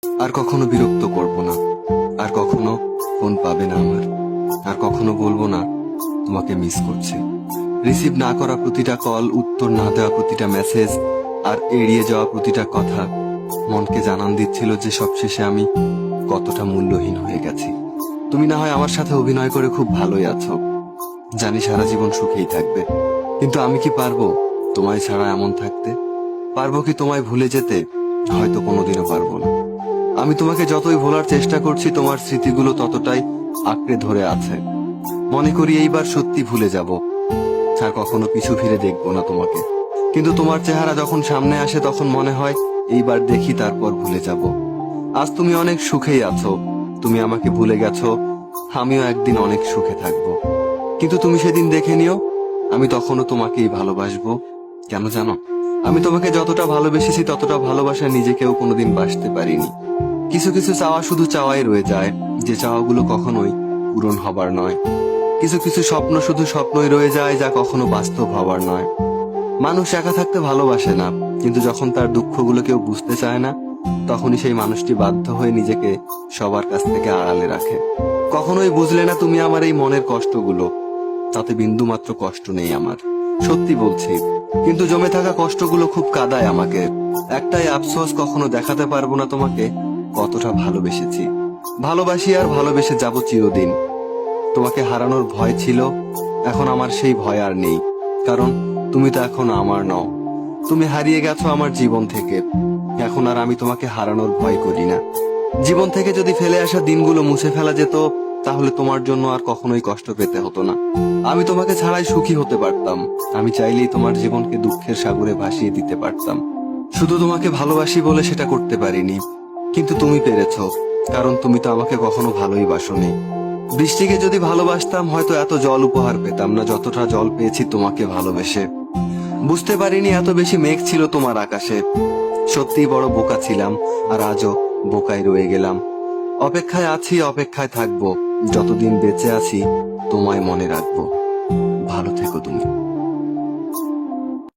আর কখনো বিরক্ত করব না, আর কখনো ফোন পাবে না আমার, আর কখনো বলবো না তোমাকে মিস করছি। রিসিভ না করা প্রতিটা কল, উত্তর না দেওয়া প্রতিটা মেসেজ, আর এড়িয়ে যাওয়া প্রতিটা কথা মনকে জানান দিচ্ছিল যে সবশেষে আমি কতটা মূল্যহীন হয়ে গেছি। তুমি না হয় আমার সাথে অভিনয় করে খুব ভালোই আছো, জানি সারা জীবন সুখেই থাকবে, কিন্তু আমি কি পারবো তোমায় ছাড়া এমন থাকতে? পারবো কি তোমায় ভুলে যেতে? হয়তো কোনোদিনও পারবো না। আমি তোমাকে যতই ভোলার চেষ্টা করছি, তোমার স্মৃতিগুলো ততটাই আঁকড়ে ধরে আছে। মনে করি এইবার সত্যি ভুলে যাব, আর কখনো পিছু ফিরে দেখবো না তোমাকে। কিন্তু তোমার চেহারা যখন সামনে আসে তখন মনে হয় এইবার দেখি, তারপর ভুলে যাব। আজ তুমি অনেক সুখেই আছো, তুমি আমাকে ভুলে গেছো, আমিও একদিন অনেক সুখে থাকবো। কিন্তু তুমি সেদিন দেখে নিও, আমি তখনও তোমাকেই ভালোবাসবো। কেন জানো? আমি তোমাকে যতটা ভালোবেসেছি ততটা ভালোবাসা নিজেকেও কোনোদিন বাসতে পারিনি। কিছু কিছু চাওয়া শুধু চাওয়াই রয়ে যায়, যে চাওয়াগুলো কখনোই পূরণ হবার নয়। কিছু কিছু স্বপ্ন শুধু স্বপ্নই রয়ে যায়, যা কখনো বাস্তব হবার নয়। মানুষ একা থাকতে ভালোবাসে না, কিন্তু যখন তার দুঃখগুলো কেউ বুঝতে চায় না, তখনই সেই মানুষটি বাধ্য হয়ে নিজেকে সবার কাছ থেকে আড়ালে রাখে। কখনোই বুঝলে না তুমি আমার এই মনের কষ্টগুলো, তাতে বিন্দুমাত্র কষ্ট নেই আমার, সত্যি বলছি। কিন্তু জমে থাকা কষ্টগুলো খুব কাঁদায় আমাকে। একটাই আফসোস, কখনো দেখাতে পারবো না তোমাকে কতটা ভালোবেসেছি। ভালোবাসি আর ভালোবেসে যাব চিরদিন। তোমাকে হারানোর ভয় ছিল, এখন আমার সেই ভয় আর নেই, কারণ তুমি তো এখন আমার নও। তুমি হারিয়ে গেছো আমার জীবন থেকে, এখন আর আমি তোমাকে হারানোর ভয় করি না। জীবন থেকে যদি ফেলে আসা দিনগুলো মুছে ফেলা যেত, তাহলে তোমার জন্য আর কখনোই কষ্ট পেতে হতো না। আমি তোমাকে ছাড়াই সুখী হতে পারতাম। আমি চাইলেই তোমার জীবনকে দুঃখের সাগরে ভাসিয়ে দিতে পারতাম। শুধু তোমাকে ভালোবাসি বলে সেটা করতে পারিনি, কিন্তু তুমি পেরেছো, কারণ তুমি তো আমাকে কখনো ভালোই বাসোনি। বৃষ্টিকে যদি ভালোবাসতাম, হয়তো এত জল উপহার পেতাম না যতটা জল পেয়েছি তোমাকে ভালোবেসে। বুঝতে পারিনি এত বেশি মেঘ ছিল তোমার আকাশে। সত্যিই বড় বোকা ছিলাম, আর আজও বোকায় রয়ে গেলাম। অপেক্ষায় আছি, অপেক্ষায় থাকবো, যতদিন বেঁচে আছি তোমায় মনে রাখবো। ভালো থেকো তুমি।